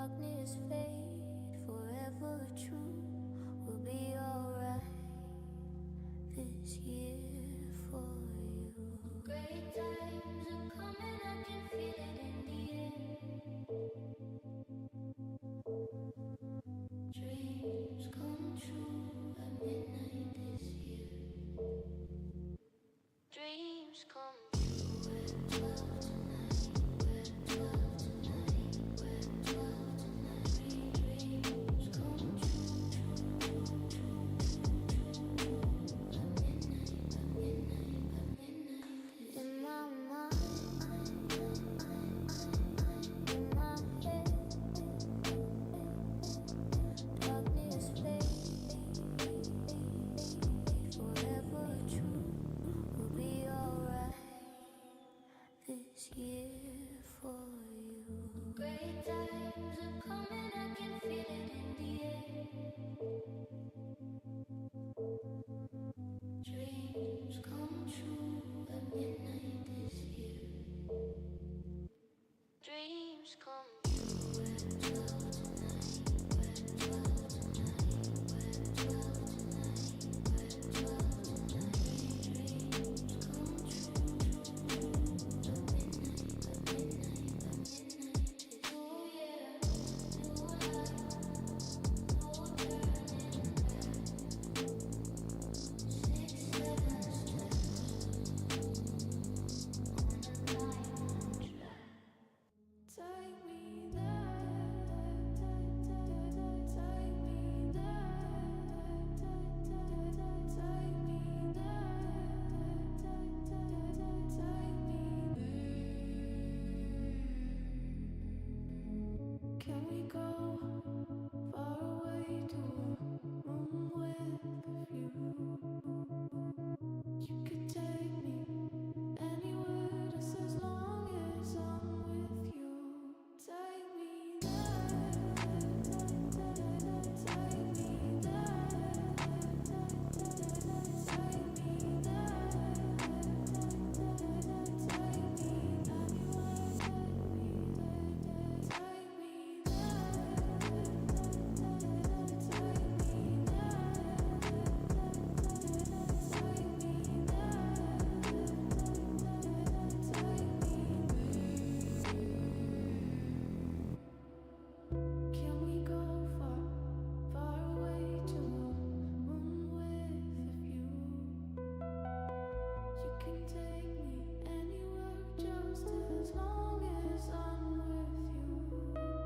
darkness fade, forever true, we'll be alright this year for you. Great times are coming, I can feel it in the air. Dreams come true at midnight this year. Dreams come true at 12 tonight. We're 12 tonight. We're 12 tonight. Dreams come true at midnight. In my mind, in my head, darkness fades, forever true, we'll be alright this year for you. Great times are coming, I can feel it in the air. Dreams come true at midnight this year. Dreams come true at 12 tonight. We're 12 tonight. We're 12 tonight. We're 12 tonight. Dreams come true at midnight. Oh yeah, new life, no turning back. 6, 7 steps on a light track. Take me there, take me there, take me there. Can we go far away to a room with you? You could take me anywhere just as long as I'm with you. Take me there, take me Can we go far, far away to a room with you? You can take me anywhere just as long as I'm with you.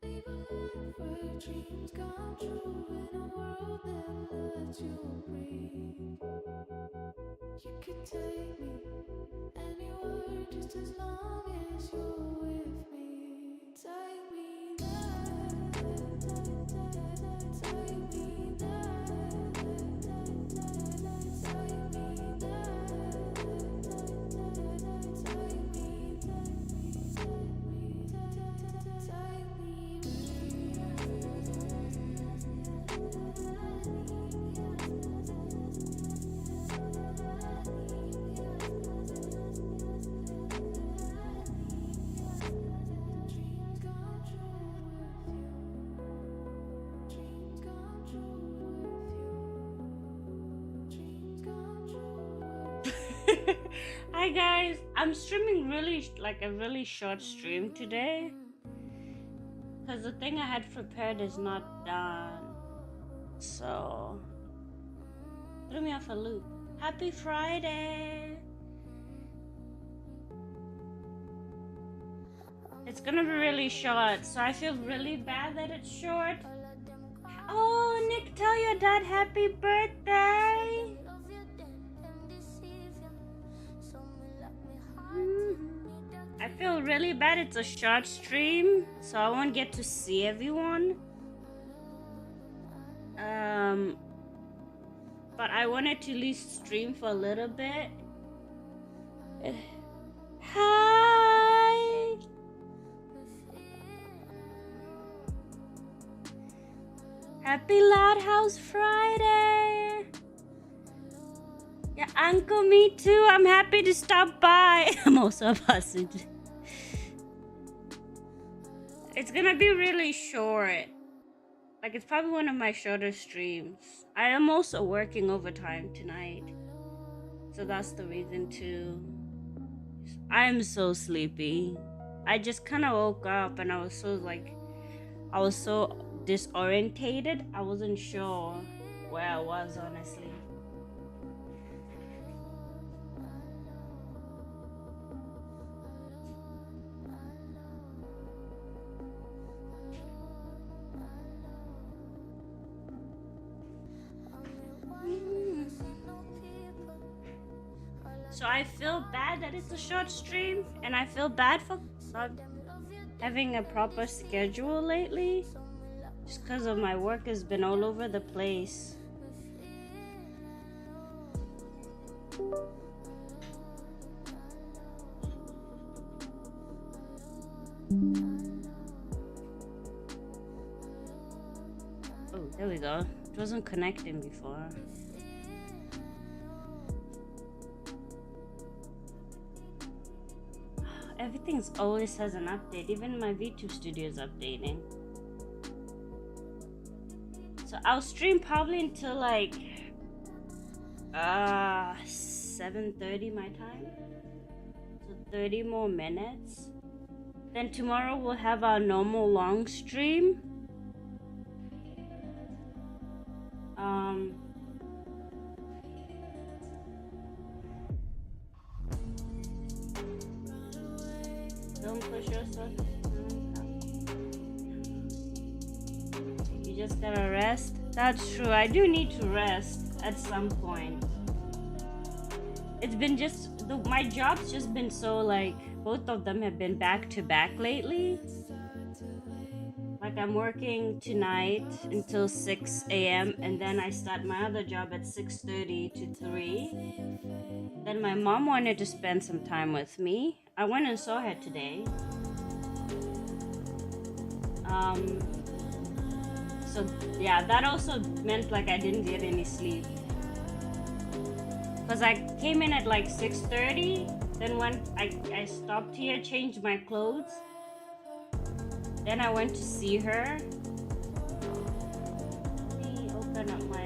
Leave a life where dreams come true in a world that lets you breathe. You can take me anywhere just as long as you're with me. Take me there, take me there, take me Dreams come true with you. Dreams come true with you. Dreams come true with you. Hi guys, I'm streaming a really short stream today because the thing I had prepared is not done, so threw me off a loop. Happy Friday! It's gonna be really short, so I feel really bad that it's short. Oh, Nick, tell your dad happy birthday! I feel really bad it's a short stream, so I won't get to see everyone. But I wanted to at least stream for a little bit. Hi! Happy Loud House Friday! Yeah, Uncle, me too. I'm happy to stop by. I'm also a passenger. It's gonna be really short. Like, it's probably one of my shorter streams. I am also working overtime tonight. So that's the reason too. I'm so sleepy. I just kind of woke up and I was so disorientated. I wasn't sure where I was, honestly. So I feel bad that it's a short stream, and I feel bad for not having a proper schedule lately, just because of my work has been all over the place. Oh, there we go. It wasn't connecting before. Everything's always has an update. Even my VTube studio is updating. So I'll stream probably until like 7:30 my time. So 30 more minutes. Then tomorrow we'll have our normal long stream. Don't push yourself. You just gotta rest. That's true. I do need to rest at some point. It's been my job's just been so like, both of them have been back to back lately. Like, I'm working tonight until 6 a.m. and then I start my other job at 6:30 to 3. Then my mom wanted to spend some time with me. I went and saw her today. So yeah, that also meant like I didn't get any sleep. Cause I came in at like 6:30. Then when I stopped here, changed my clothes. Then I went to see her. Let me open up my...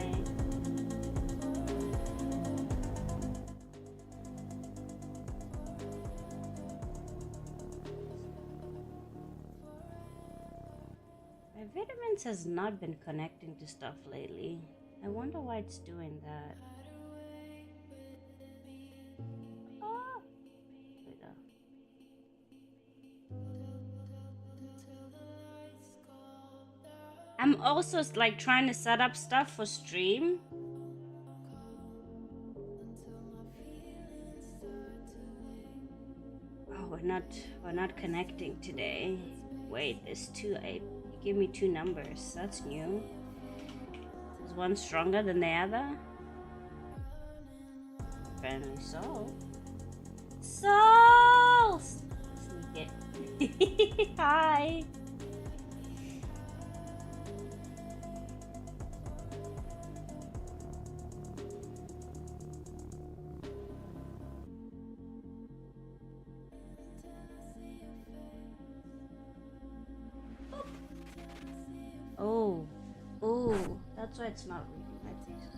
My vitamins has not been connecting to stuff lately. I wonder why it's doing that. Oh, there we go. I'm also like trying to set up stuff for stream. Oh, we're not connecting today. Wait, there's two. You gave me two numbers. That's new. Is one stronger than the other? Apparently so. Sneak it. Hi. Oh, that's why it's not reading my face.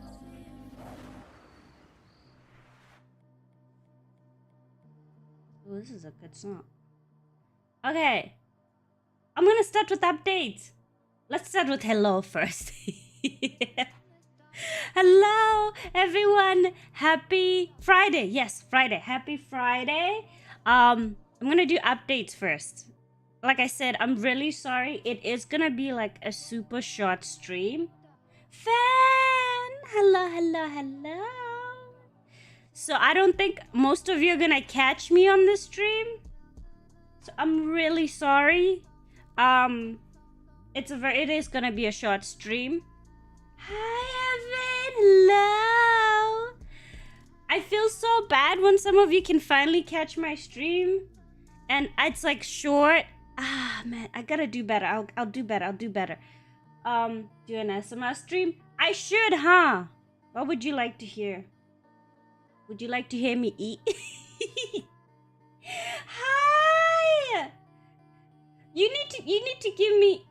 Oh, this is a good song. Okay, I'm gonna start with updates. Let's start with hello first. Hello, everyone. Happy Friday. Yes, Friday. Happy Friday. I'm gonna do updates first. Like I said, I'm really sorry. It is gonna be like a super short stream. Fan! Hello. So I don't think most of you are gonna catch me on this stream. So I'm really sorry. It is gonna be a short stream. Hi, Evan. Hello. I feel so bad when some of you can finally catch my stream. And it's like short. Man, I gotta do better. I'll do better. Do an SMR stream? I should, huh? What would you like to hear? Would you like to hear me eat? Hi! You need to give me.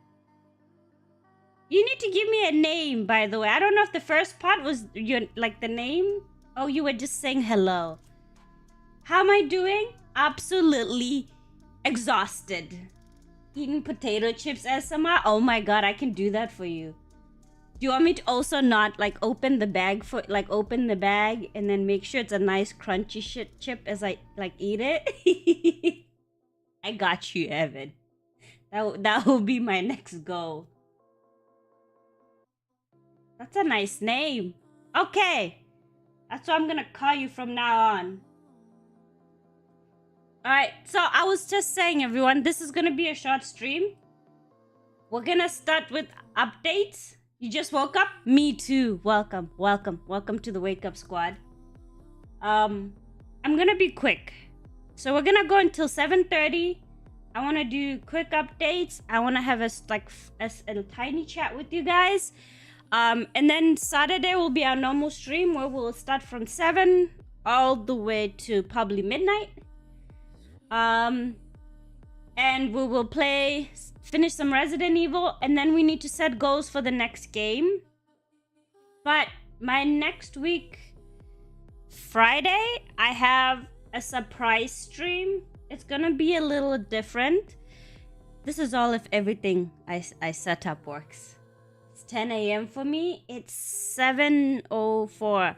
You need to give me a name, by the way. I don't know if the first part was your like the name. Oh, you were just saying hello. How am I doing? Absolutely exhausted. Eating potato chips ASMR. Oh my god, I can do that for you. Do you want me to also not like open the bag open the bag and then make sure it's a nice crunchy shit chip as I like eat it? I got you, Evan. That will be my next goal. That's a nice name. Okay. That's what I'm gonna call you from now on. Alright, so I was just saying, everyone, this is gonna be a short stream. We're gonna start with updates. You just woke up? Me too. Welcome to the Wake Up Squad. I'm gonna be quick. So we're gonna go until 7:30. I wanna do quick updates. I wanna have a tiny chat with you guys. And then Saturday will be our normal stream where we'll start from 7 all the way to probably midnight. And we will finish some Resident Evil, and then we need to set goals for the next game. But my next week, Friday, I have a surprise stream. It's gonna be a little different. This is all if everything I set up works. 10 a.m. for me. It's 7:04,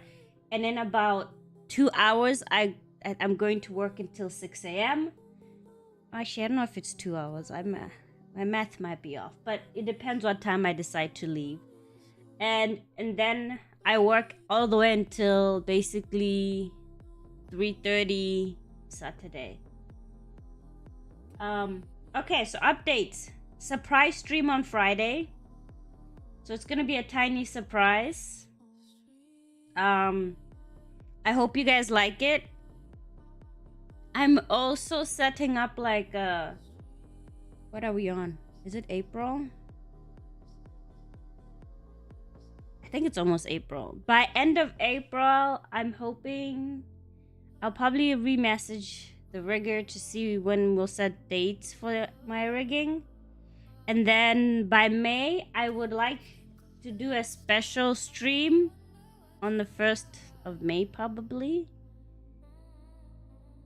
and in about 2 hours I'm going to work until 6 a.m. Actually, I don't know if it's 2 hours. My math might be off, but it depends what time I decide to leave. And then I work all the way until basically 3:30 Saturday. Okay, so updates. Surprise stream on Friday. So it's gonna be a tiny surprise. I hope you guys like it. I'm also setting up like what are we on? Is it April? I think it's almost April. By end of April, I'm hoping I'll probably re-message the rigger to see when we'll set dates for my rigging. And then by May, I would like to do a special stream on the 1st of May, probably.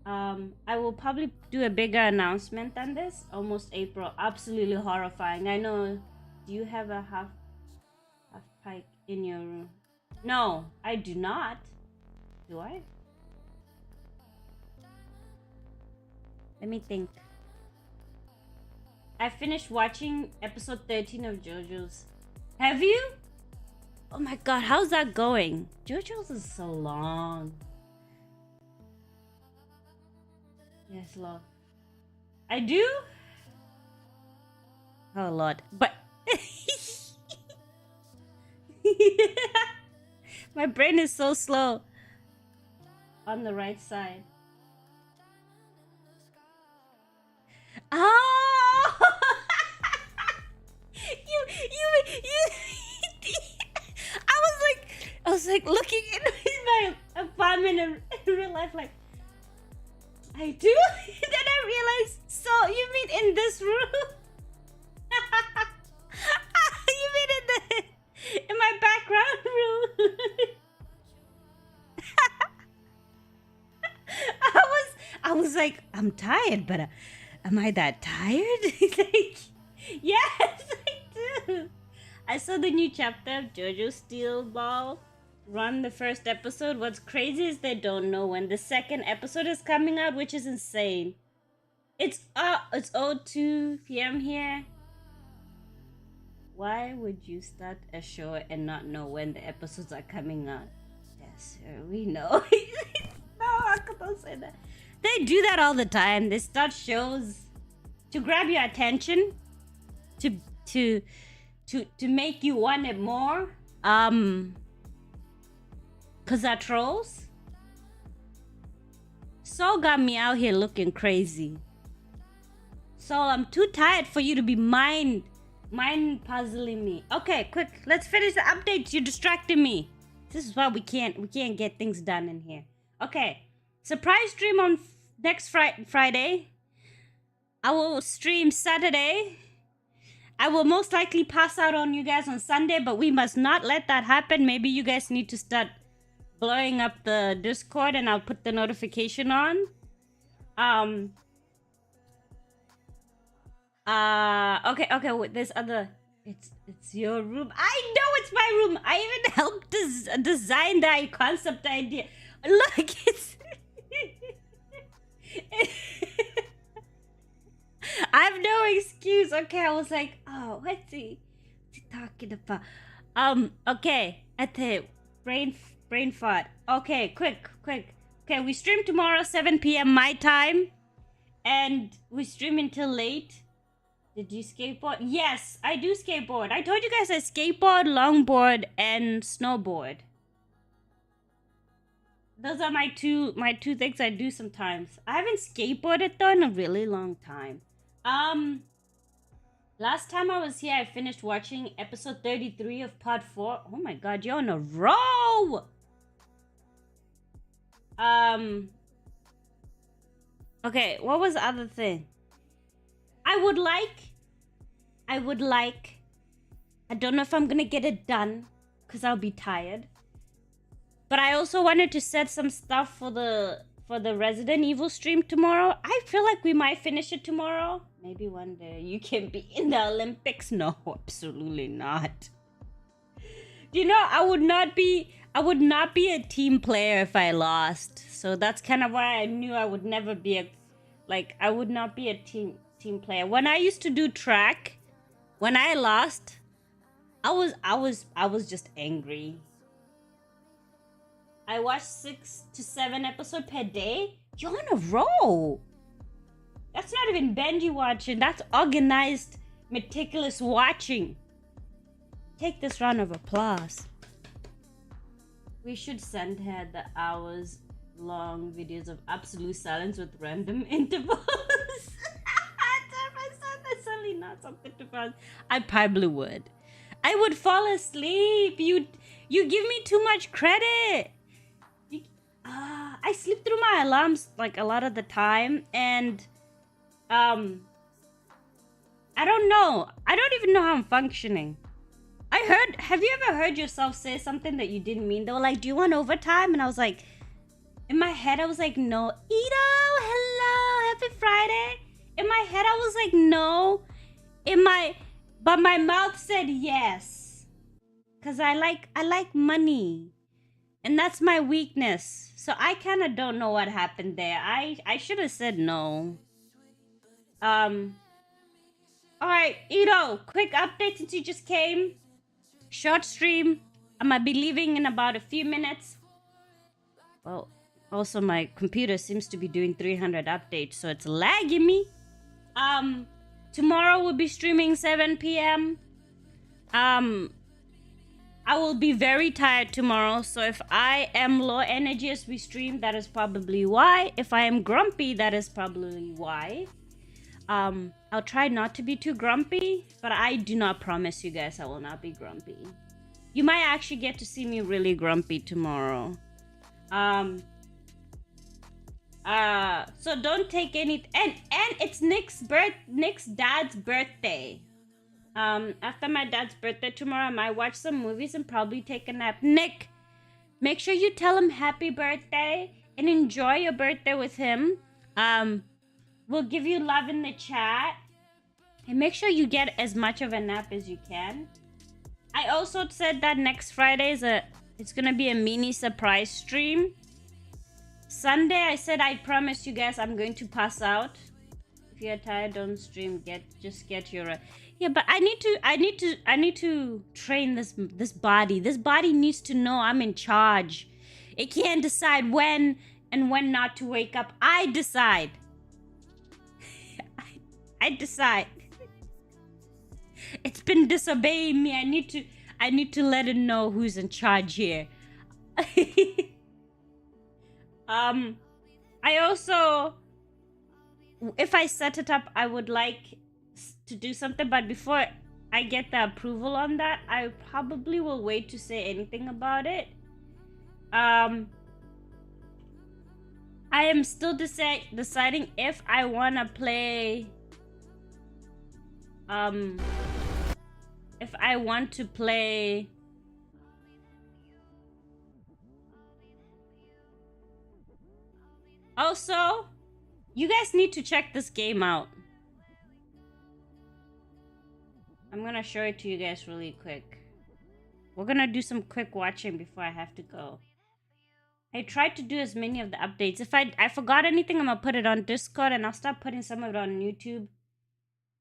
I will probably do a bigger announcement than this. Almost April. Absolutely horrifying. I know. Do you have a half pike in your room? No, I do not. Do I? Let me think. I finished watching episode 13 of JoJo's. Have you? Oh my god, how's that going? JoJo's is so long. Yes, Lord. I do? Oh Lord. But my brain is so slow. On the right side. Oh! you I was like looking in my apartment in real life, like, I do? Then I realized, so you mean in this room? You mean in my background room? I was like, I'm tired, but am I that tired? Like, yes, I do. I saw the new chapter of JoJo Steel Ball run the first episode. What's crazy is they don't know when the second episode is coming out, which is insane. It's 02 p.m. here. Why would you start a show and not know when the episodes are coming out? Yes, sir, we know. No, I don't say that. They do that all the time. They start shows to grab your attention, to make you want it more. Cause they're trolls. Soul got me out here looking crazy. Soul, I'm too tired for you to be mind puzzling me. Okay, quick, let's finish the updates. You're distracting me. This is why we can't get things done in here. Okay, surprise stream on next Friday. I will stream Saturday. I will most likely pass out on you guys on Sunday, but we must not let that happen. Maybe you guys need to start blowing up the Discord and I'll put the notification on. Okay, wait, there's other. It's your room. I know it's my room. I even helped design the concept idea. Look, it's I have no excuse. Okay, I was like, oh, what's he talking about? Okay, at the brain fart. Okay, quick. Okay, we stream tomorrow 7 p.m. my time, and we stream until late. Did you skateboard? Yes, I do skateboard. I told you guys I skateboard, longboard, and snowboard. Those are my two things I do sometimes. I haven't skateboarded though in a really long time. Last time I was here, I finished watching episode 33 of part 4. Oh my god, you're on a roll! Okay, what was the other thing? I would like, I don't know if I'm gonna get it done, because I'll be tired. But I also wanted to set some stuff for the Resident Evil stream tomorrow. I feel like we might finish it tomorrow. Maybe one day you can be in the Olympics. No, absolutely not. You know, I would not be a team player if I lost. So that's kind of why I knew I would never be I would not be a team player. When I used to do track, when I lost, I was just angry. I watch 6 to 7 episodes per day. You're on a roll. That's not even Benji watching. That's organized, meticulous watching. Take this round of applause. We should send her the hours-long videos of absolute silence with random intervals. That's certainly not something to pass. I probably would. I would fall asleep. You give me too much credit. I sleep through my alarms like a lot of the time, and I don't know. I don't even know how I'm functioning. Have you ever heard yourself say something that you didn't mean? They were like, do you want overtime? And I was like, in my head, I was like, no. Ito, hello, happy Friday. In my head, I was like, no. But my mouth said yes. Cause I like money. And that's my weakness. So I kind of don't know what happened there. I should have said no. Alright, Ito, quick update since you just came. Short stream. I might be leaving in about a few minutes. Well, also my computer seems to be doing 300 updates, so it's lagging me. Tomorrow we'll be streaming 7 p.m. I will be very tired tomorrow, so if I am low energy as we stream, that is probably why. If I am grumpy, that is probably why. I'll try not to be too grumpy, but I do not promise you guys I will not be grumpy. You might actually get to see me really grumpy tomorrow. So don't take any, and it's Nick's dad's birthday. After my dad's birthday tomorrow, I might watch some movies and probably take a nap. Nick, make sure you tell him happy birthday and enjoy your birthday with him. We'll give you love in the chat. And make sure you get as much of a nap as you can. I also said that next Friday it's gonna be a mini surprise stream. Sunday, I said I promise you guys I'm going to pass out. If you're tired, don't stream. Just get your. Yeah, but I need to train this body. This body needs to know I'm in charge. It can't decide when and when not to wake up. I decide. I decide. It's been disobeying me. I need to let it know who's in charge here. I also, if I set it up, I would like to do something, but before I get the approval on that, I probably will wait to say anything about it. I am still deciding if I want to play if I want to play. Also, you guys need to check this game out. I'm gonna show it to you guys really quick. We're gonna do some quick watching before I have to go. I tried to do as many of the updates. If I forgot anything, I'm gonna put it on Discord and I'll start putting some of it on YouTube.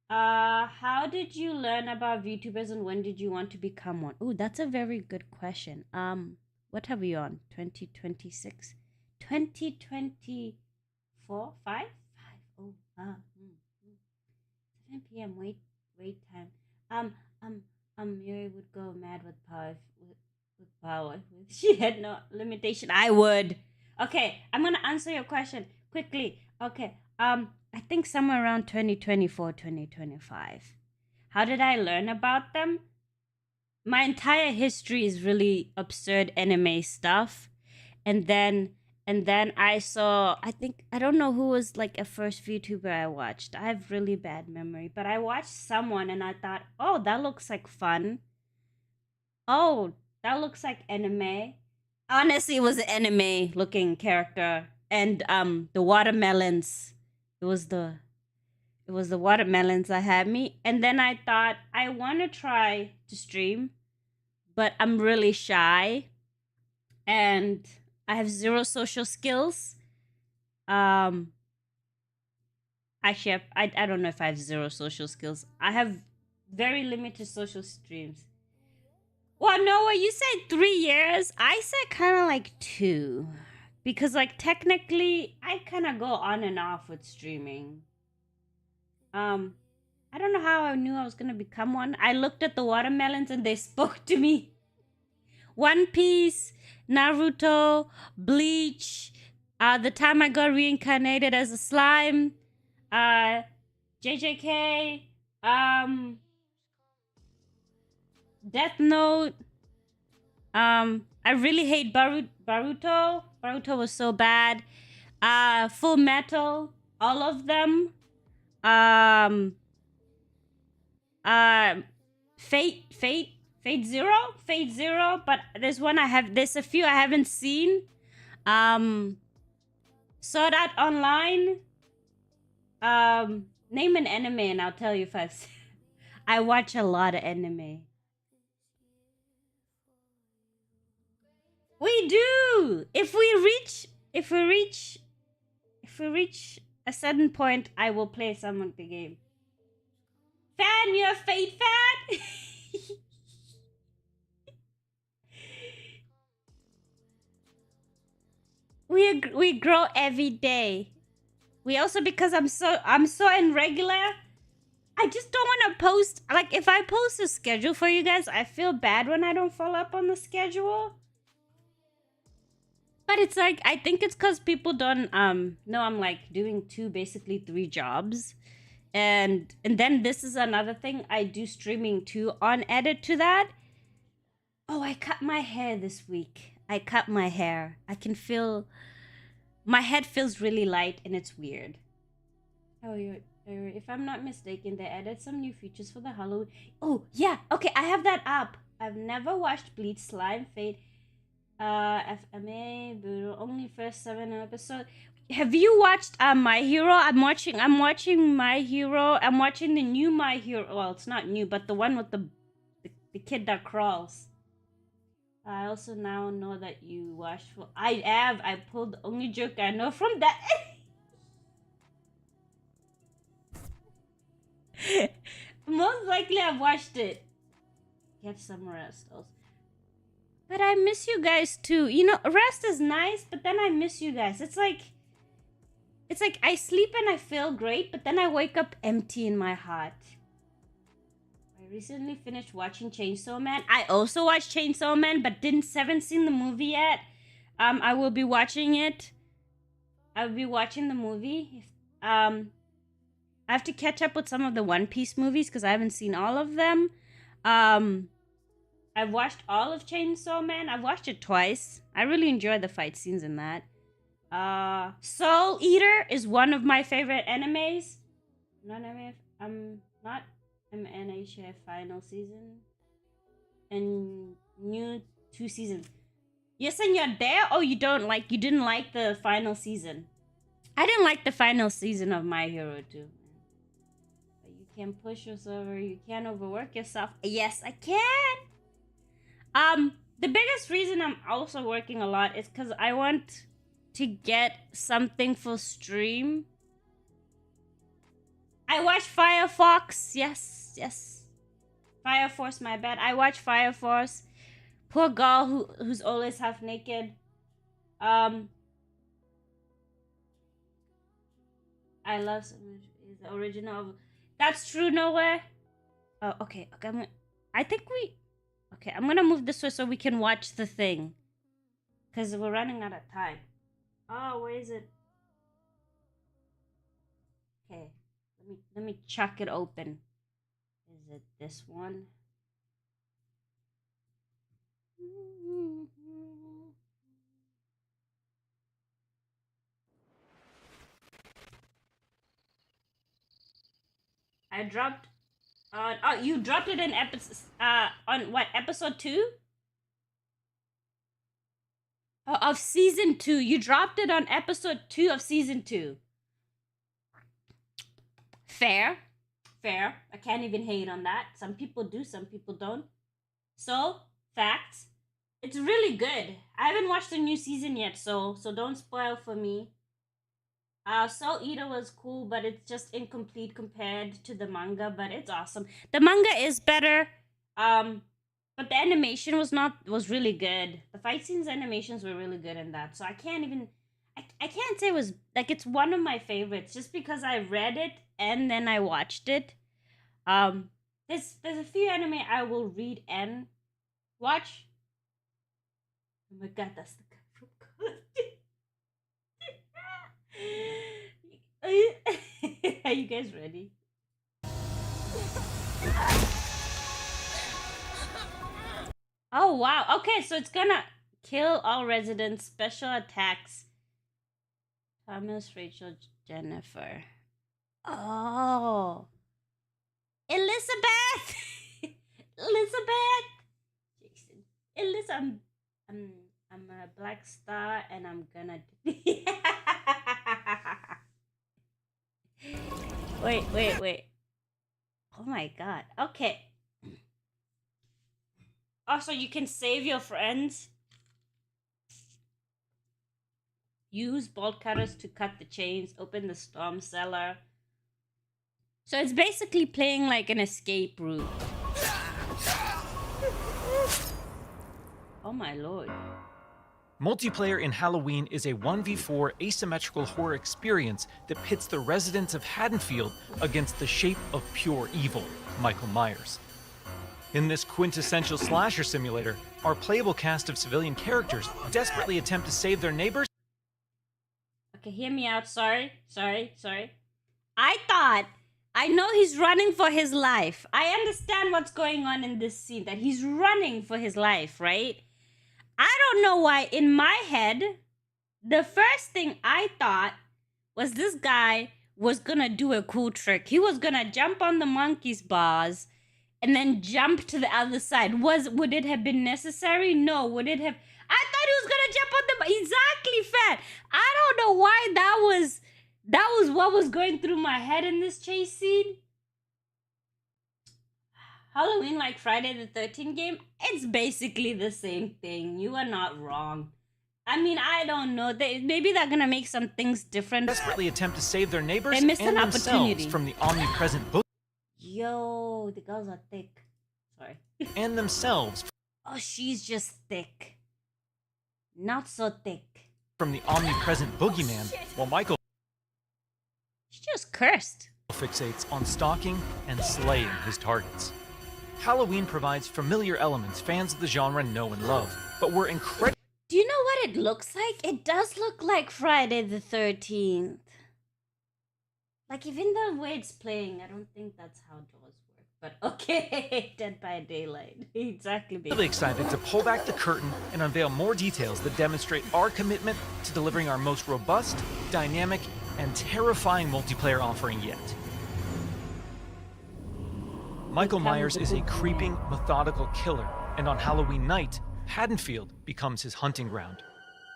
How did you learn about VTubers and when did you want to become one? Oh, that's a very good question. What have we on? 2026? 2024? 5? 5. Oh, 7 p.m. Wait time. Yori would go mad with power. With power. She had no limitation. I would. Okay, I'm gonna answer your question quickly. Okay, I think somewhere around 2024, 2025. How did I learn about them? My entire history is really absurd anime stuff. And then I saw, I don't know who was like a first VTuber I watched. I have really bad memory, but I watched someone and I thought, oh, that looks like fun. Oh, that looks like anime. Honestly, it was an anime looking character. And the watermelons. It was the watermelons that had me. And then I thought, I want to try to stream, but I'm really shy. And I have zero social skills. Actually, I don't know if I have zero social skills. I have very limited social streams. Well, Noah, you said 3 years. I said kind of like 2. Because, like, technically, I kind of go on and off with streaming. I don't know how I knew I was going to become one. I looked at the watermelons and they spoke to me. One Piece, Naruto, Bleach, the time I got reincarnated as a slime, JJK, Death Note. I really hate Baruto. Baruto was so bad. Full Metal, all of them. Fate Zero, but there's a few I haven't seen. Sword Art Online. Name an anime and I'll tell you if I've seen. I watch a lot of anime. We do. If we reach a certain point, I will play some of the game. Fan, you're a Fate fan? we grow every day. We also, because I'm so irregular, I just don't want to post. Like, if I post a schedule for you guys, I feel bad when I don't follow up on the schedule. But it's like, I think it's because people don't know I'm like doing 2, basically 3 jobs. And then this is another thing. I do streaming too on edit to that. Oh, I cut my hair this week. I cut my hair. I can feel... My head feels really light and it's weird. Oh, if I'm not mistaken, they added some new features for the Halloween. Oh, yeah. Okay, I have that up. I've never watched Bleach, Slime, Fate, FMA, but only first 7 episodes. Have you watched My Hero? I'm watching My Hero. I'm watching the new My Hero. Well, it's not new, but the one with the kid that crawls. I also now know that you watched. I pulled the only joke I know from that. Most likely I've watched it. Get some rest also. But I miss you guys too. You know, rest is nice, but then I miss you guys. It's like I sleep and I feel great, but then I wake up empty in my heart. I recently finished watching Chainsaw Man. I also watched Chainsaw Man, but haven't seen the movie yet. I will be watching it. I'll be watching the movie. I have to catch up with some of the One Piece movies because I haven't seen all of them. I've watched all of Chainsaw Man. I've watched it twice. I really enjoy the fight scenes in that. Soul Eater is one of my favorite animes. I'm not MNHA final season and new 2 seasons. You're saying you're there or you didn't like the final season? I didn't like the final season of My Hero 2. But you can push yourself or you can overwork yourself. Yes, I can. The biggest reason I'm also working a lot is because I want to get something for stream. I watch Fire Fox. Yes. Fire Force, my bad. I watch Fire Force. Poor girl who's always half naked. I love is the original of That's True Nowhere. Oh, okay. I'm gonna move this way so we can watch the thing. Cause we're running out of time. Oh, where is it? Okay. Let me chuck it open. Is it this one? I dropped you dropped it in on what, episode 2? Oh, of season 2. You dropped it on episode 2 of season 2. Fair. I can't even hate on that. Some people do, some people don't. So, facts. It's really good. I haven't watched the new season yet, so don't spoil for me. Soul Eater was cool, but it's just incomplete compared to the manga, but it's awesome. The manga is better, but the animation was really good. The fight scenes animations were really good in that, so I can't say it was, like, it's one of my favorites, just because I read it and then I watched it. There's a few anime I will read and watch. Oh my god, that's the guy from Are you guys ready? Oh wow. Okay, so it's gonna kill all residents, special attacks. Thomas, Rachel, Jennifer. Oh. Elizabeth! Jason. Elizabeth. I'm a black star and I'm gonna Wait. Oh my god. Okay. Also, you can save your friends. Use bolt cutters to cut the chains. Open the storm cellar. So it's basically playing like an escape route. Oh my lord. Multiplayer in Halloween is a 1v4 asymmetrical horror experience that pits the residents of Haddonfield against the shape of pure evil, Michael Myers. In this quintessential slasher simulator, our playable cast of civilian characters desperately attempt to save their neighbors. Okay, hear me out. Sorry. I know he's running for his life. I understand what's going on in this scene, that he's running for his life, right? I don't know why, in my head, the first thing I thought was this guy was gonna do a cool trick. He was gonna jump on the monkey's bars and then jump to the other side. Would it have been necessary? No. Would it have? I thought he was gonna jump on the exactly, fat. I don't know why that was what was going through my head in this chase scene. Halloween, like Friday the 13th game, it's basically the same thing. You are not wrong. I mean, I don't know. Maybe they're gonna make some things different. Desperately attempt to save their neighbors They missed and an themselves opportunity. from the omnipresent book. Yo, the girls are thick. Sorry. And themselves Oh, she's just thick. Not so thick. from the omnipresent boogeyman, while Michael She just cursed. fixates on stalking and slaying his targets. Halloween provides familiar elements fans of the genre know and love, but were incredibly Do you know what it looks like? It does look like Friday the 13th. Like, even the way it's playing, I don't think that's how doors work. But okay, Dead by Daylight. Exactly, baby. excited to pull back the curtain and unveil more details that demonstrate our commitment to delivering our most robust, dynamic, and terrifying multiplayer offering yet. Michael become Myers the is a boogeyman. creeping, methodical killer, and on Halloween night, Haddonfield becomes his hunting ground.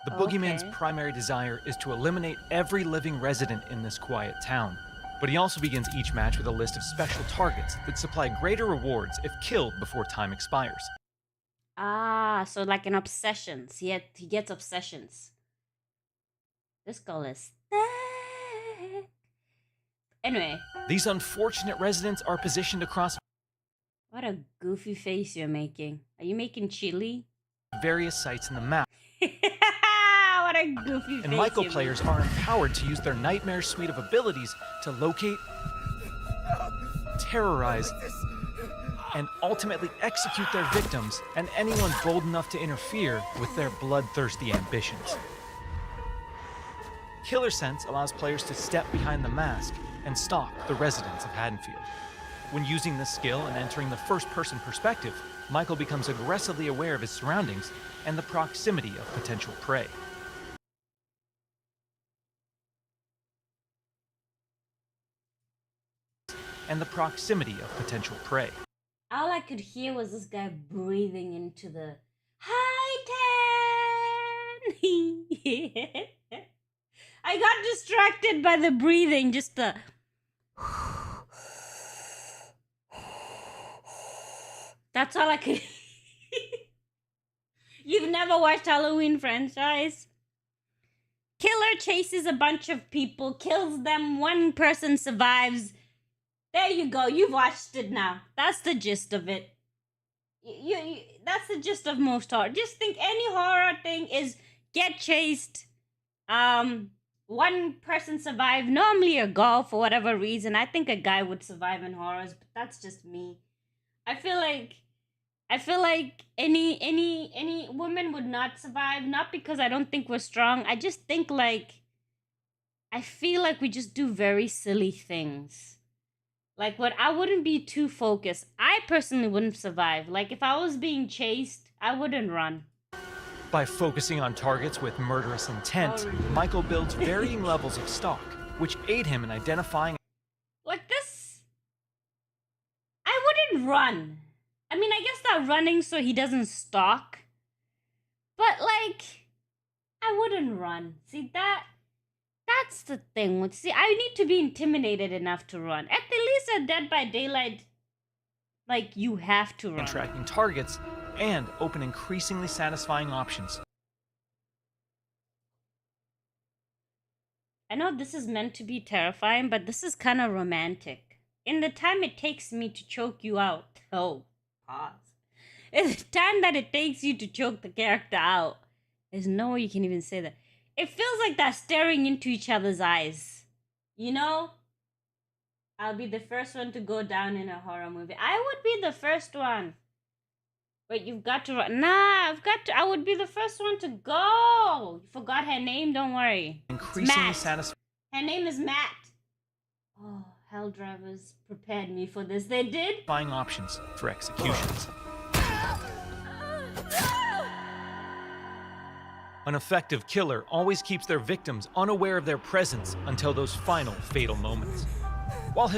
The boogeyman's Okay. primary desire is to eliminate every living resident in this quiet town. But he also begins each match with a list of special targets that supply greater rewards if killed before time expires. Ah, so like an obsessions. He gets obsessions. This girl is thick. Anyway, These unfortunate residents are positioned across what a goofy face you're making. Are you making chili? various sites in the map, What a goofy face. and Michael you're players are empowered to use their nightmare suite of abilities to locate, terrorize, and ultimately execute their victims and anyone bold enough to interfere with their bloodthirsty ambitions. Killer Sense allows players to step behind the mask and stalk the residents of Haddonfield. When using this skill and entering the first-person perspective, Michael becomes aggressively aware of his surroundings and the proximity of potential prey. All I could hear was this guy breathing into the high ten. I got distracted by the breathing, just the. That's all I could. You've never watched Halloween franchise? Killer chases a bunch of people, kills them, one person survives. There you go. You've watched it now. That's the gist of it. That's the gist of most horror. Just think any horror thing is get chased. One person survive. Normally a girl for whatever reason. I think a guy would survive in horrors, but that's just me. I feel like any woman would not survive. Not because I don't think we're strong. I just think I feel like we just do very silly things. Like, I wouldn't be too focused. I personally wouldn't survive. Like, if I was being chased, I wouldn't run. By focusing on targets with murderous intent, Michael builds varying levels of stalk, which aid him in identifying. Like this, I wouldn't run. I mean, I guess not running so he doesn't stalk. But, I wouldn't run. See, that's the thing. See, I need to be intimidated enough to run. At the least at Dead by Daylight, you have to run. Tracking targets and open increasingly satisfying options. I know this is meant to be terrifying, but this is kind of romantic. In the time it takes me to choke you out. Oh, pause. In the time that it takes you to choke the character out. There's no way you can even say that. It feels like they're staring into each other's eyes. You know? I'll be the first one to go down in a horror movie. I would be the first one. Wait, you've got to run. Nah, I would be the first one to go. You forgot her name? Don't worry. Increasingly satisfying. Her name is Matt. Oh, hell drivers prepared me for this. They did? Options for executions. An effective killer always keeps their victims unaware of their presence until those final fatal moments. While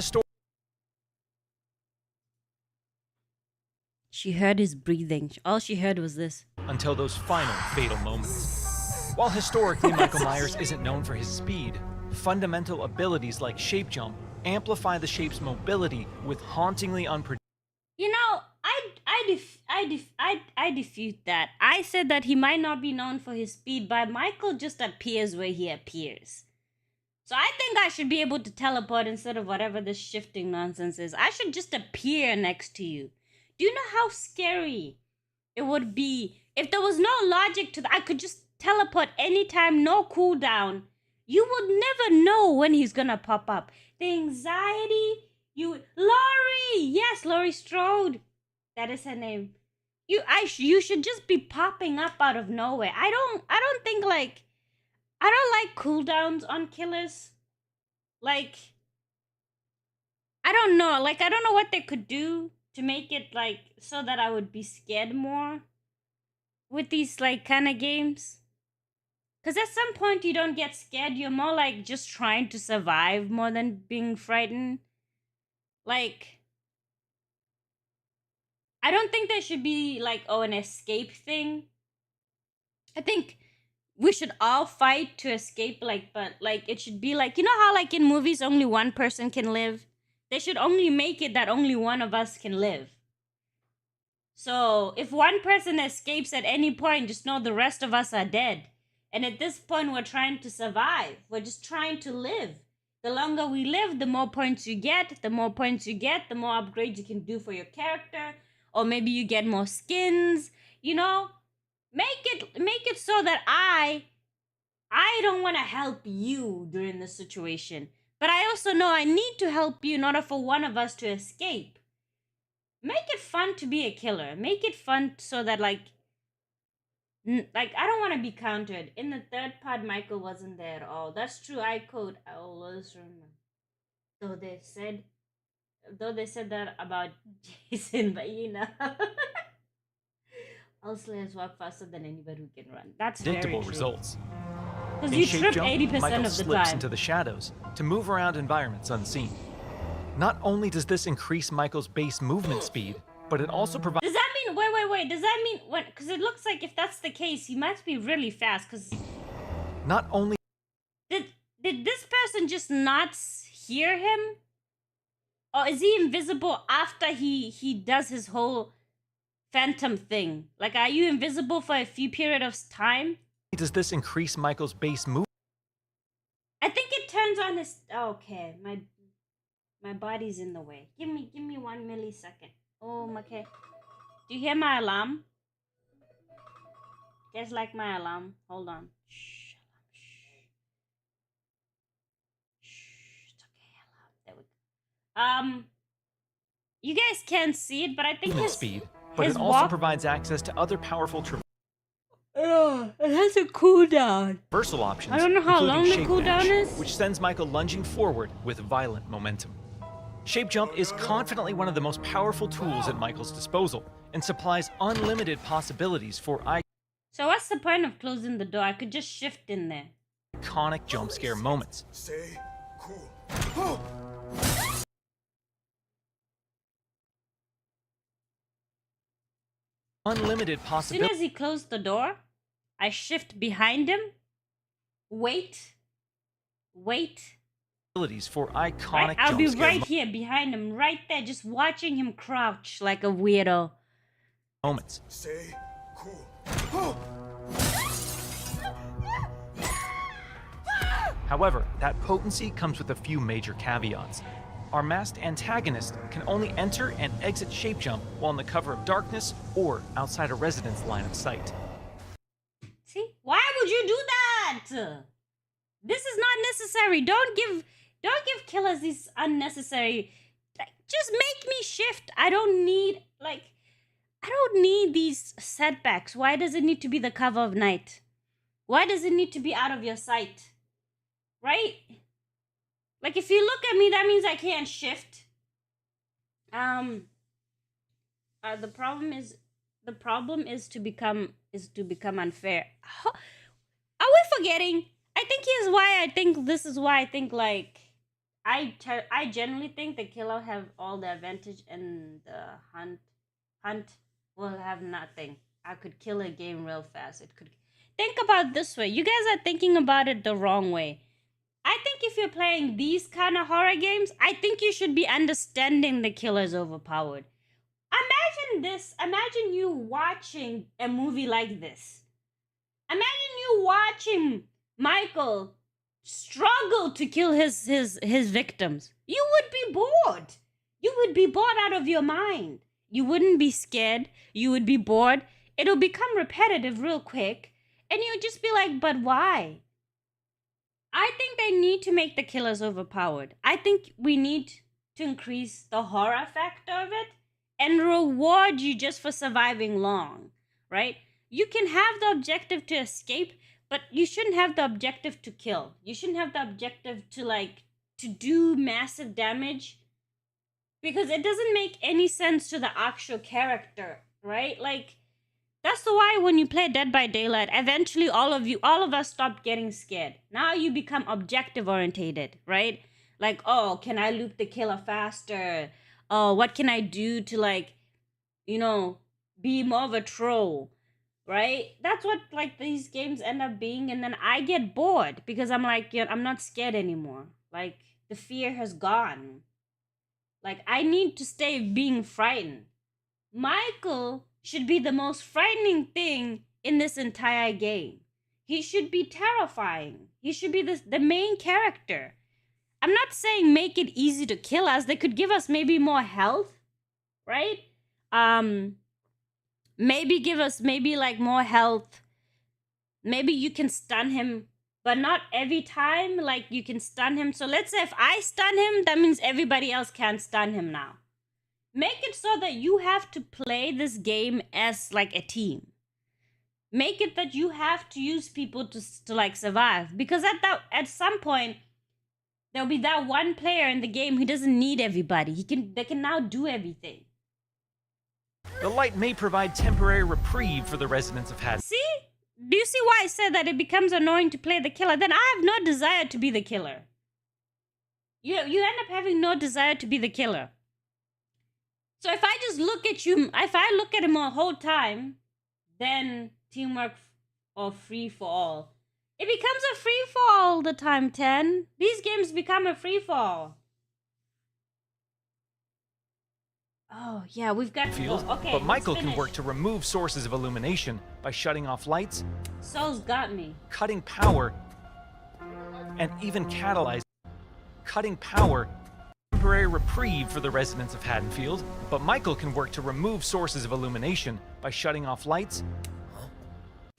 she heard his breathing. All she heard was this. Until those final fatal moments. While historically Michael Myers isn't known for his speed, fundamental abilities like shape jump amplify the shape's mobility with hauntingly unpredictable. You know, I defute that. I said that he might not be known for his speed, but Michael just appears where he appears. So I think I should be able to teleport instead of whatever this shifting nonsense is. I should just appear next to you. Do you know how scary it would be if there was no logic to that? I could just teleport anytime, no cooldown. You would never know when he's gonna pop up. The anxiety, Lori! Yes, Lori Strode. That is her name. You should just be popping up out of nowhere. I don't think I don't like cooldowns on killers. I don't know. I don't know what they could do to make it so that I would be scared more with these kind of games. Because at some point you don't get scared. You're more just trying to survive more than being frightened. I don't think there should be like, oh, an escape thing. I think we should all fight to escape, like, but like it should be like, you know how like in movies only one person can live? They should only make it that only one of us can live. So if one person escapes at any point, just know the rest of us are dead. And at this point, we're trying to survive. We're just trying to live. The longer we live, the more points you get. The more points you get, the more upgrades you can do for your character. Or maybe you get more skins. You know, make it so that I don't want to help you during this situation. But I also know I need to help you in order for one of us to escape. Make it fun to be a killer. Make it fun so that like I don't want to be countered. In the third part, Michael wasn't there at all. That's true. I always remember. Though they said that about Jason, but you know. All slayers walk faster than anybody who can run. That's predictable very true. Results. Because In you shape trip jump, 80% Michael of the slips time. into the shadows to move around environments unseen. Not only does this increase Michael's base movement speed, but it also provides... Does that mean, wait, does that mean, when, because it looks like if that's the case, he must be really fast, because... Not only... Did this person just not hear him? Or is he invisible after he does his whole phantom thing? Like, are you invisible for a few period of time? Does this increase Michael's base movement? I think it turns on his... Okay, my body's in the way. Give me 1 millisecond. Oh, okay. Do you hear my alarm? You guys like my alarm? Hold on. Shh, it's okay, alarm. There we go. You guys can't see it, but I think his speed, but his it also walk... provides access to other powerful it has a cooldown. traversal options. I don't know how including long the shape cooldown dash, is. which sends Michael lunging forward with violent momentum. Shape jump is confidently one of the most powerful tools at Michael's disposal and supplies unlimited possibilities for So what's the point of closing the door? I could just shift in there. iconic jump scare moments. Stay cool. Unlimited As soon possibilities as he closed the door, I shift behind him. Wait. for iconic Right? I'll be jump scare right here behind him, right there, just watching him crouch like a weirdo. moments. Stay cool. However, that potency comes with a few major caveats. Our masked antagonist can only enter and exit shape jump while in the cover of darkness or outside a resident's line of sight. See? Why would you do that? This is not necessary. Don't give killers these unnecessary... Like, just make me shift. I don't need these setbacks. Why does it need to be the cover of night? Why does it need to be out of your sight? Right? Like, if you look at me, that means I can't shift. The problem is to become unfair. Are we forgetting? I think this is why I think like I generally think the killer have all the advantage and the hunt will have nothing. I could kill a game real fast. It could think about it this way. You guys are thinking about it the wrong way. I think if you're playing these kind of horror games, I think you should be understanding the killer's overpowered. Imagine this. Imagine you watching a movie like this. Imagine you watching Michael struggle to kill his victims. You would be bored. You would be bored out of your mind. You wouldn't be scared. You would be bored. It'll become repetitive real quick. And you'd just be like, but why? I think they need to make the killers overpowered. I think we need to increase the horror factor of it and reward you just for surviving long, right? You can have the objective to escape, but you shouldn't have the objective to kill. You shouldn't have the objective to do massive damage because it doesn't make any sense to the actual character, right? Like, that's why when you play Dead by Daylight, eventually all of us stop getting scared. Now you become objective orientated, right? Like, oh, can I loop the killer faster? Oh, what can I do to you know, be more of a troll, right? That's what like these games end up being, and then I get bored because I'm like, yeah, I'm not scared anymore. Like the fear has gone. Like I need to stay being frightened. Michael should be the most frightening thing in this entire game. He should be terrifying. He should be the main character. I'm not saying make it easy to kill us. They could give us maybe more health, right? Maybe give us maybe like more health. Maybe you can stun him, but not every time. Like you can stun him. So let's say if I stun him, that means everybody else can stun him now. Make it so that you have to play this game as like a team. Make it that you have to use people to like survive, because at some point there'll be that one player in the game who doesn't need everybody. They can now do everything. The light may provide temporary reprieve for the residents of Haddon. See? Do you see why I said that it becomes annoying to play the killer? Then I have no desire to be the killer. You end up having no desire to be the killer. So if I just look at you, if I look at him the whole time, then teamwork or free for all. It becomes a free for all the time, 10. These games become a free for all. Oh, yeah, we've got to go. Okay, but Michael let's can finish. work to remove sources of illumination by shutting off lights, Soul's got me. cutting power, and even catalyzing. Cutting power, temporary reprieve for the residents of Haddonfield, but Michael can work to remove sources of illumination by shutting off lights.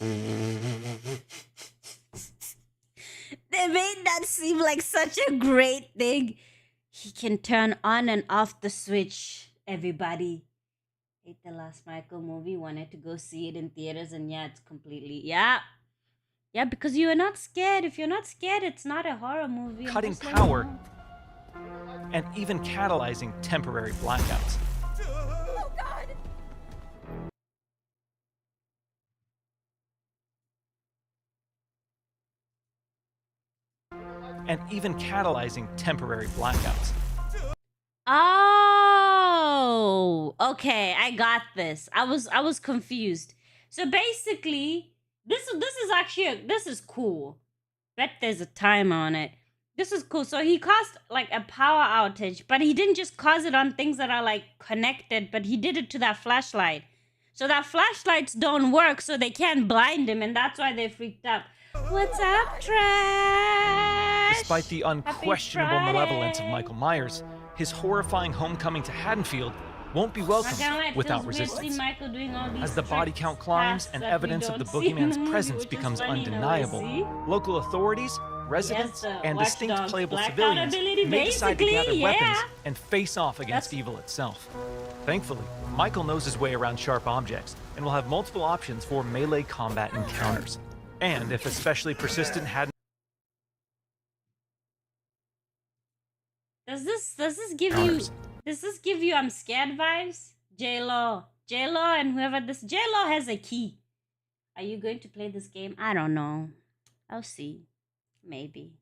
They made that seem like such a great thing. He can turn on and off the switch, everybody. Hate the last Michael movie. Wanted to go see it in theaters, and yeah, it's completely... Yeah, because you are not scared. If you're not scared, it's not a horror movie. Cutting power, and even catalyzing temporary blackouts. Oh, God! And even catalyzing temporary blackouts. Oh, okay, I got this. I was confused. So basically, this is cool. Bet there's a timer on it. This is cool. So he caused like a power outage, but he didn't just cause it on things that are like connected, but he did it to that flashlight. So that flashlights don't work, so they can't blind him, and that's why they freaked out. What's up, Trash? Despite the unquestionable malevolence of Michael Myers, his horrifying homecoming to Haddonfield won't be welcomed without resistance. As the body count climbs and evidence of the boogeyman's presence becomes undeniable, local authorities, residents, and distinct playable civilians may decide to gather weapons and face off against evil itself. Thankfully, Michael knows his way around sharp objects and will have multiple options for melee combat encounters. And if especially persistent Does this give you I'm scared vibes? J-Lo and whoever J-Lo has a key. Are you going to play this game? I don't know. I'll see. Maybe.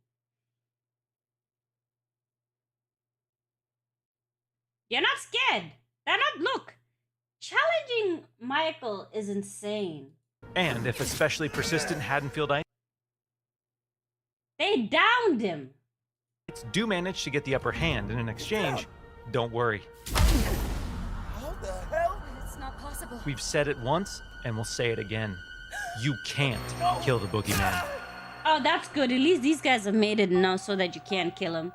You're not scared. Look. Challenging Michael is insane. And if especially persistent Haddonfieldite They downed him. do manage to get the upper hand, and in exchange, don't worry. How the hell? It's not possible. We've said it once, and we'll say it again. You can't kill the boogeyman. Oh, that's good. At least these guys have made it now so that you can't kill him.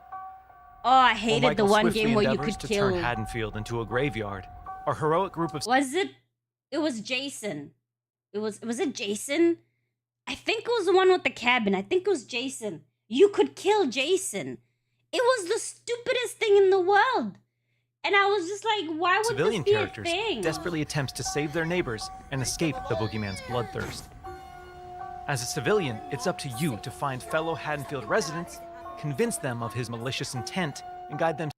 Oh, I hated the one game where you could kill. To turn Haddonfield into a graveyard. Our heroic group of Was it? It was Jason. Was it Jason? I think it was the one with the cabin. I think it was Jason. You could kill Jason. It was the stupidest thing in the world. And I was just like, why would civilian this be characters a thing? desperately attempts to save their neighbors and escape the boogeyman's bloodthirst. As a civilian, it's up to you to find fellow Haddonfield residents, convince them of his malicious intent, and guide them.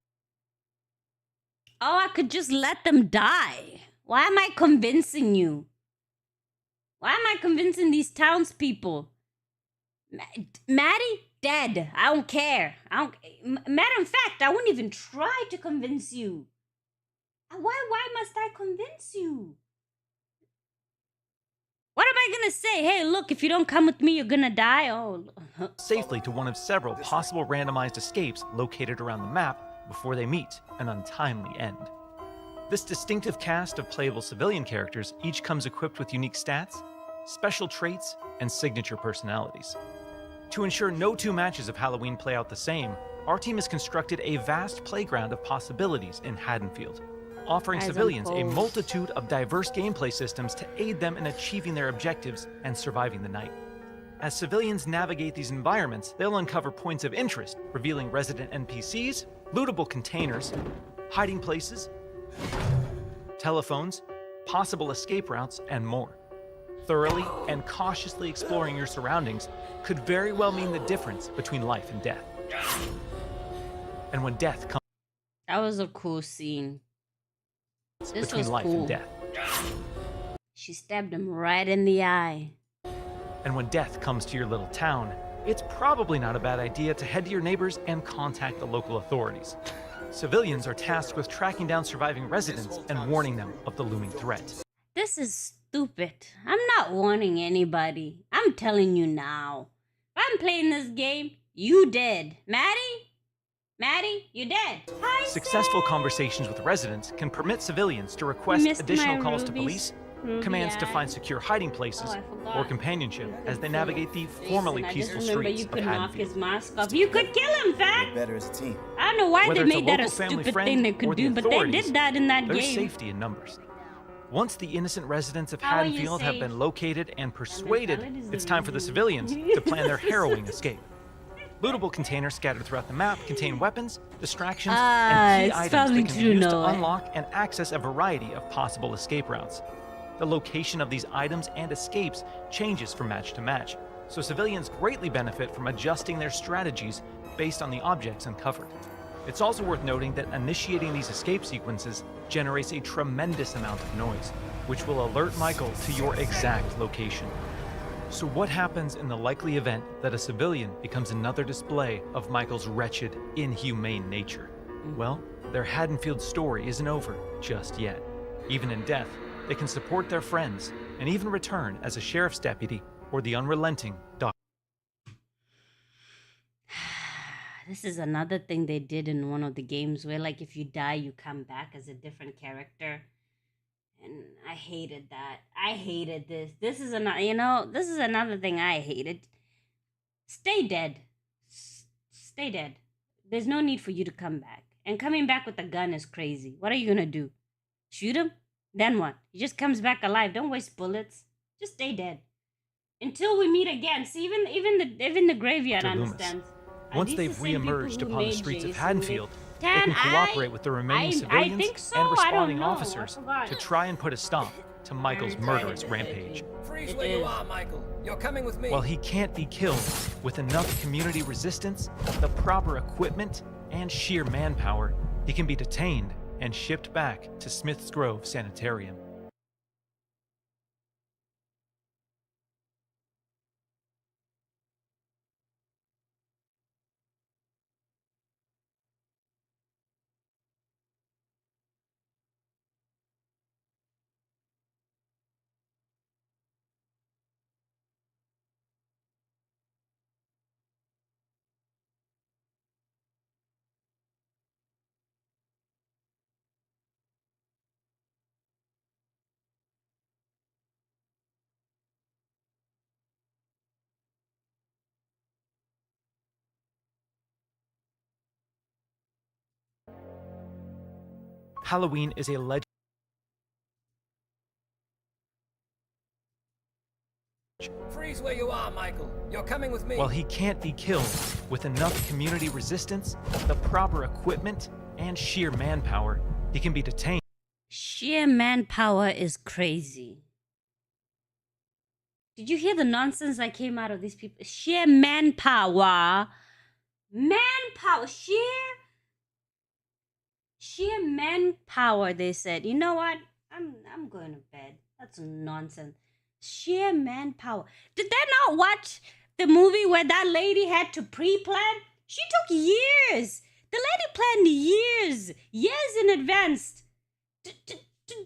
Oh, I could just let them die. Why am I convincing you? Why am I convincing these townspeople? Maddie, dead. I don't care. Matter of fact, I wouldn't even try to convince you. Why must I convince you? What am I gonna say? Hey, look, if you don't come with me, you're gonna die? Oh. Safely to one of several possible randomized escapes located around the map before they meet an untimely end. This distinctive cast of playable civilian characters each comes equipped with unique stats, special traits, and signature personalities. To ensure no two matches of Halloween play out the same, our team has constructed a vast playground of possibilities in Haddonfield, offering civilians a multitude of diverse gameplay systems to aid them in achieving their objectives and surviving the night. As civilians navigate these environments, they'll uncover points of interest, revealing resident NPCs, lootable containers, hiding places, telephones, possible escape routes, and more. Thoroughly and cautiously exploring your surroundings could very well mean the difference between life and death. And when death comes That was a cool scene. This between was life cool. and death. She stabbed him right in the eye. And when death comes to your little town, it's probably not a bad idea to head to your neighbors and contact the local authorities. Civilians are tasked with tracking down surviving residents and warning them of the looming threat. This is stupid. I'm not warning anybody. I'm telling you now. If I'm playing this game, you dead. Maddie, you dead. Hi, Successful conversations with residents can permit civilians to request Missed additional my calls to rubies. police, commands to find secure hiding places, Oh, I forgot. or companionship as they navigate the formerly I just peaceful remember streets you of could knock Haddonfield. his mask off. You could kill him, We're fat. better as a team. I don't know why Whether they it's a made that a local family stupid friend thing they or could the do, but they authorities, did that in that There's game. safety in numbers. Once the innocent residents of How are you Haddonfield have safe? been located and persuaded, mentality is it's the time for the reason. civilians to plan their harrowing escape. Lootable containers scattered throughout the map contain weapons, distractions, and key it's items probably that can be true, used to Noah. unlock and access a variety of possible escape routes. The location of these items and escapes changes from match to match, so civilians greatly benefit from adjusting their strategies based on the objects uncovered. It's also worth noting that initiating these escape sequences generates a tremendous amount of noise, which will alert Michael to your exact location. So what happens in the likely event that a civilian becomes another display of Michael's wretched, inhumane nature? Well, their Haddonfield story isn't over just yet. Even in death, they can support their friends and even return as a sheriff's deputy or the unrelenting Dr. This is another thing they did in one of the games where, like, if you die, you come back as a different character. And I hated that. I hated this. This is another thing I hated. Stay dead. Stay dead. There's no need for you to come back. And coming back with a gun is crazy. What are you gonna do? Shoot him? Then what? He just comes back alive. Don't waste bullets. Just stay dead. Until we meet again. See, even the graveyard Dr. Loomis. understands. Are Once these they've the same people re-emerged who upon the made streets of Jason? Haddonfield, they Dan, can cooperate with the remaining I civilians think so. and I don't responding know. I officers forgot. to try and put a stop to Michael's murderous rampage. Freeze It where you is. are, Michael. You're coming with me. While he can't be killed, with enough community resistance, the proper equipment, and sheer manpower, he can be detained and shipped back to Smith's Grove Sanitarium. Halloween is a legend. Freeze where you are, Michael. You're coming with me. While he can't be killed, with enough community resistance, the proper equipment, and sheer manpower, he can be detained. Sheer manpower is crazy. Did you hear the nonsense that came out of these people? Sheer manpower. Manpower. Sheer manpower, they said. You know what? I'm going to bed. That's nonsense. Sheer manpower. Did they not watch the movie where that lady had to pre-plan? She took years. The lady planned years in advance. to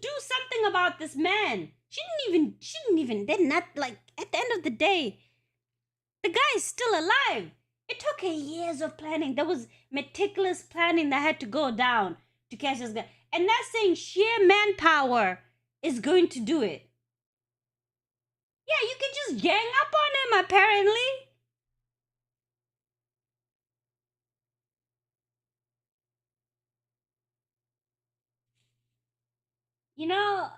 do something about this man. She didn't even, they're not like, at the end of the day, the guy is still alive. It took her years of planning. There was meticulous planning that had to go down to catch this guy. And that's saying sheer manpower is going to do it. Yeah, you can just gang up on him, apparently. You know,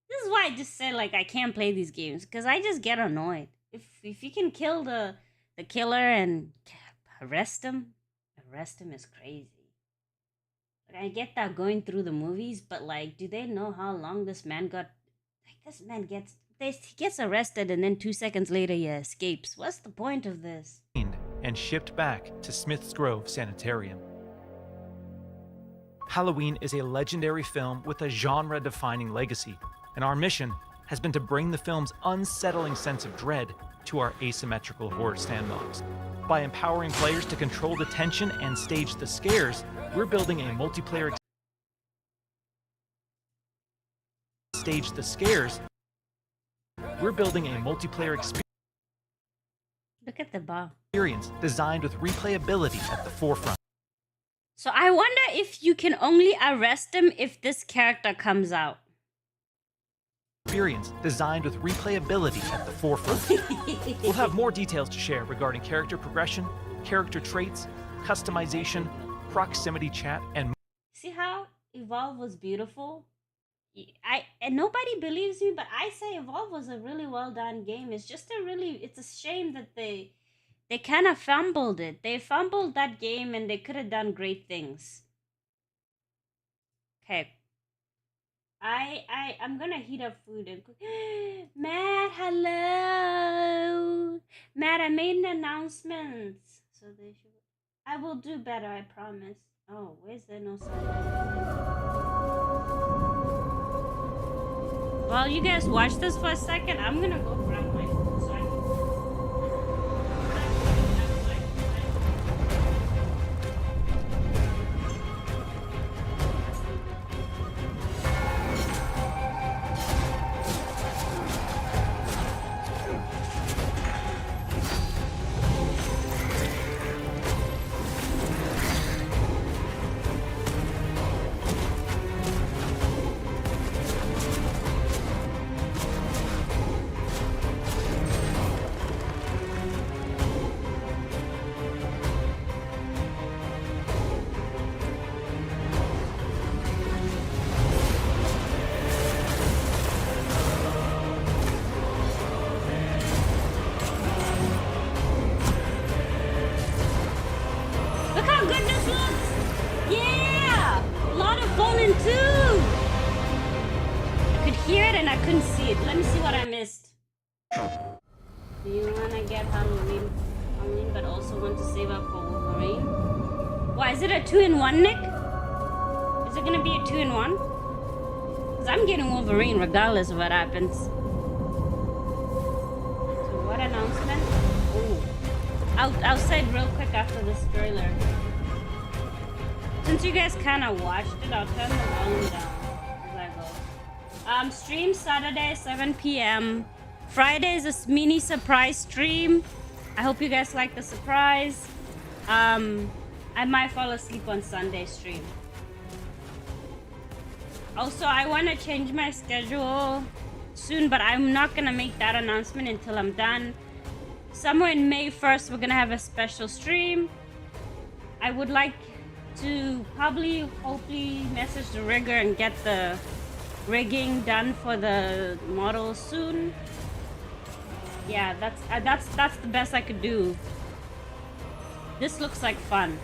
this is why I just said, like, I can't play these games, because I just get annoyed. If you can kill the killer and arrest him is crazy. Like, I get that going through the movies, but, like, do they know how long this man got? Like, this man he gets arrested, and then 2 seconds later he escapes. What's the point of this? And shipped back to Smith's Grove Sanitarium. Halloween is a legendary film with a genre-defining legacy, and our mission has been to bring the film's unsettling sense of dread to our asymmetrical horror sandbox. By empowering players to control the tension and stage the scares, we're building a multiplayer experience. Look at the bar. Designed with replayability at the forefront. So I wonder if you can only arrest him if this character comes out. Designed with replayability at the forefront. We'll have more details to share regarding character progression, character traits, customization, proximity chat, and See how Evolve was beautiful? And nobody believes me, but I say Evolve was a really well done game. It's just it's a shame that they kind of fumbled it. They fumbled that game, and they could have done great things. Okay. I'm gonna heat up food and cook. Matt, hello. Matt, I made an announcement. So they should. I will do better, I promise. Oh, where's there no sign? While you guys watch this for a second, I'm gonna go grab my food so I can. Is it a 2-in-1, Nick? Is it gonna be a 2-in-1? Because I'm getting Wolverine regardless of what happens. So what announcement? Ooh. I'll say it real quick after this trailer. Since you guys kind of watched it, I'll turn the volume down as I go. Stream Saturday, 7 p.m. Friday is a mini surprise stream. I hope you guys like the surprise. I might fall asleep on Sunday stream. Also, I want to change my schedule soon, but I'm not going to make that announcement until I'm done. Somewhere in May 1st, we're going to have a special stream. I would like to hopefully message the rigger and get the rigging done for the model soon. Yeah, that's the best I could do. This looks like fun.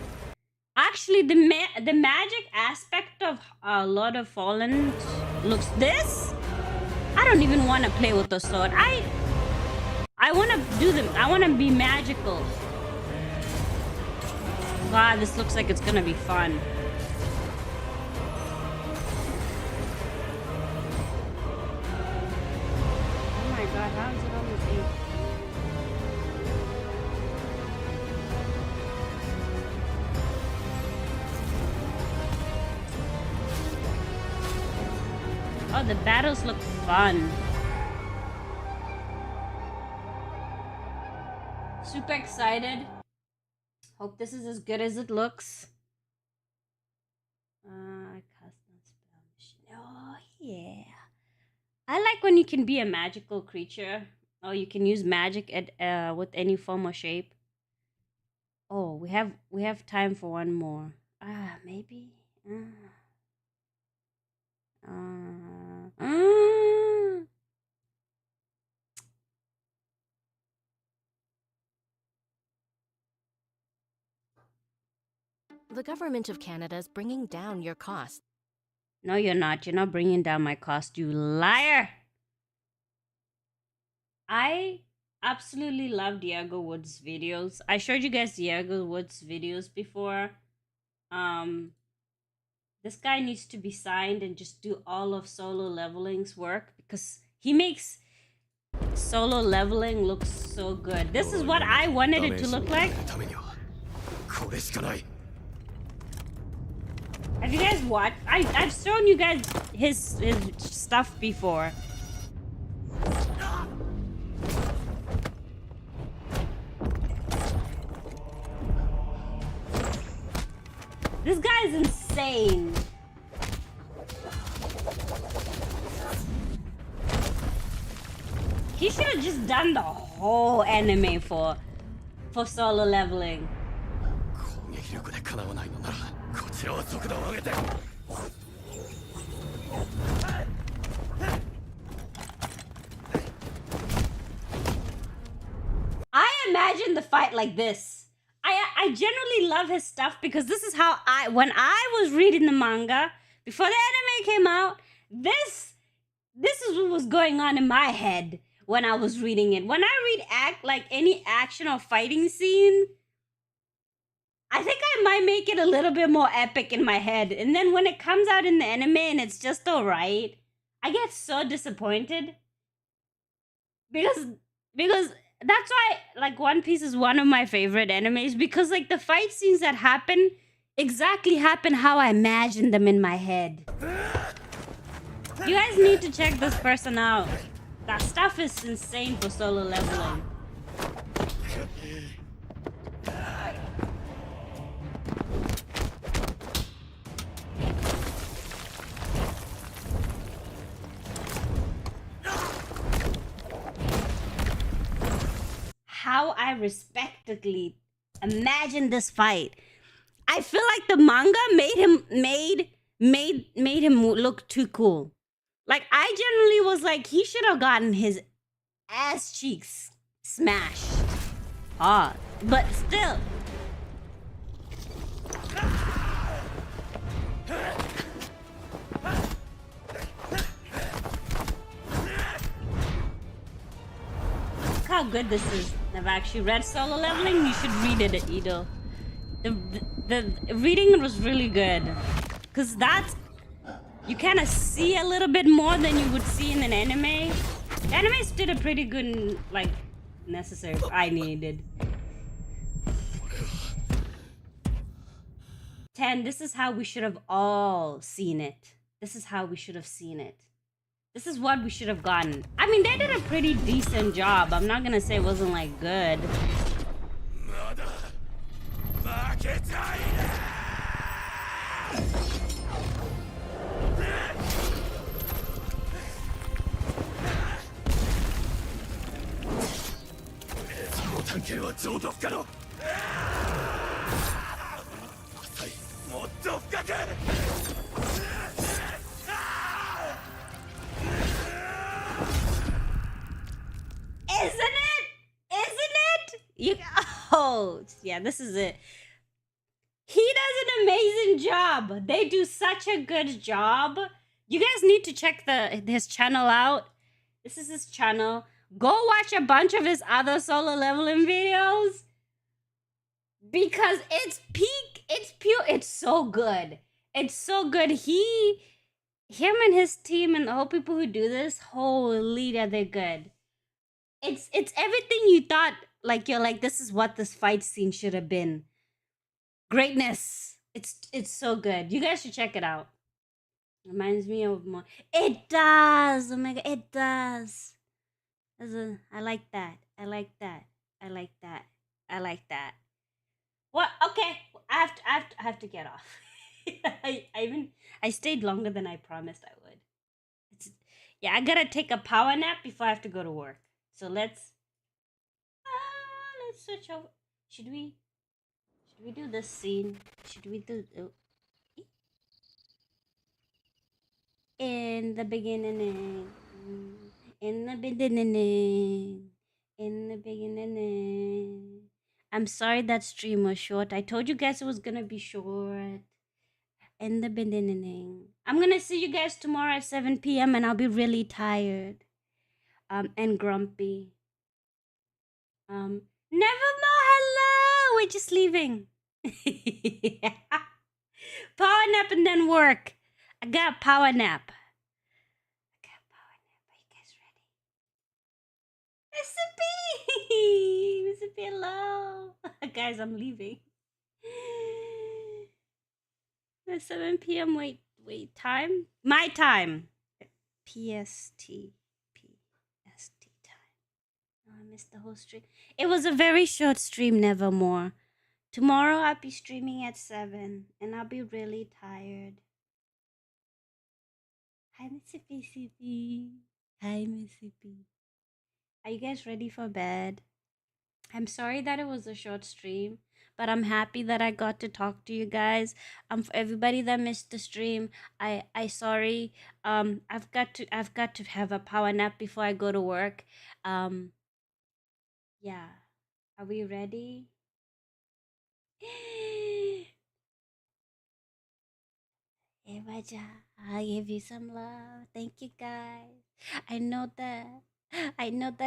Actually, the magic aspect of Lord of Fallen looks this. I don't even want to play with the sword. I want to do them. I want to be magical. God, this looks like it's gonna be fun. Oh my God, how is it almost 8? Oh, the battles look fun. Super excited. Hope this is as good as it looks. Custom spell machine. Oh, yeah. I like when you can be a magical creature. Oh, you can use magic at with any form or shape. Oh, we have time for one more. Maybe. The government of Canada is bringing down your costs. No, you're not. You're not bringing down my cost, you liar. I absolutely love Diego Woods' videos. I showed you guys Diego Woods' videos before. This guy needs to be signed and just do all of solo leveling's work because he makes solo leveling look so good. This is what I wanted it to look like. Have you guys watched? I've shown you guys his stuff before. This guy is insane. He should have just done the whole anime for solo leveling. I imagine the fight like this. I generally love his stuff because this is how when I was reading the manga before the anime came out, this is what was going on in my head when I was reading it. When I read any action or fighting scene, I think I might make it a little bit more epic in my head. And then when it comes out in the anime and it's just alright, I get so disappointed. Because that's why One Piece is one of my favorite animes, because the fight scenes that happen exactly happen how I imagined them in my head. You guys need to check this person out. That stuff is insane for solo leveling. How I respectfully imagine this fight. I feel like the manga made him look too cool. I generally was like, he should have gotten his ass cheeks smashed hard, but still. Look how good this is. I've actually read Solo Leveling. You should read it, Ido. The reading was really good, because you kind of see a little bit more than you would see in an anime. The animes did a pretty good, necessary. I needed. 10. This is how we should have all seen it. This is how we should have seen it. This is what we should have gotten. I mean, they did a pretty decent job. I'm not gonna say it wasn't good. Yeah, this is it. He does an amazing job. They do such a good job. You guys need to check his channel out. This is his channel. Go watch a bunch of his other solo leveling videos, because it's peak. It's pure. It's so good. It's so good. Him and his team and the whole people who do this, holy, they're good. It's everything you thought. You're like, this is what this fight scene should have been. Greatness. It's so good. You guys should check it out. Reminds me of more. It does. Oh my god, it does. I like that. I like that. I like that. I like that. What? Okay, I have to get off. I stayed longer than I promised I would. It's, yeah, I gotta take a power nap before I have to go to work. So let's switch over. Should we do this scene? Should we do in the beginning? In the beginning. In the beginning. I'm sorry that stream was short. I told you guys it was gonna be short. In the beginning. I'm gonna see you guys tomorrow at 7 p.m. and I'll be really tired. And grumpy. Nevermore, hello! We're just leaving. Power nap and then work. I got power nap. Are you guys ready? Mississippi, hello. Guys, I'm leaving. The 7 p.m. wait time? My time. PST time. Oh, I missed the whole stream. It was a very short stream, Nevermore. Tomorrow I'll be streaming at 7 and I'll be really tired. Hi, Mississippi. Hi, Mississippi. Are you guys ready for bed? I'm sorry that it was a short stream, but I'm happy that I got to talk to you guys. For everybody that missed the stream, I sorry. I've got to have a power nap before I go to work. Yeah. Are we ready? Hey, Raja, I'll give you some love. Thank you, guys. I know that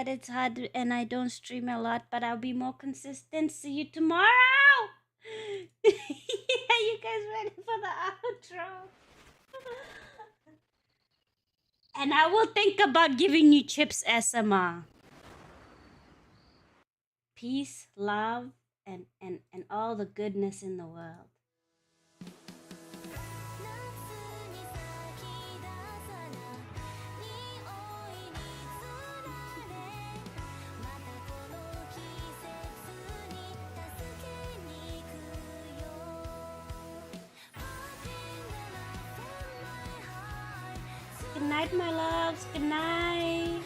it's hard and I don't stream a lot, but I'll be more consistent. See you tomorrow. Yeah, you guys ready for the outro? And I will think about giving you Chips SMR. Peace, love, and all the goodness in the world. Good night, my loves. Good night.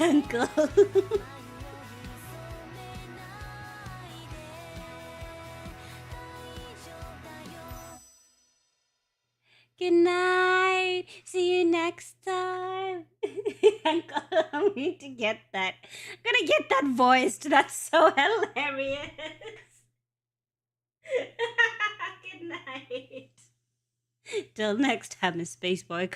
Uncle. Good night. See you next time. Uncle, I'm going to get that. I'm going to get that voiced. That's so hilarious. Good night. Till next time, Space Boy.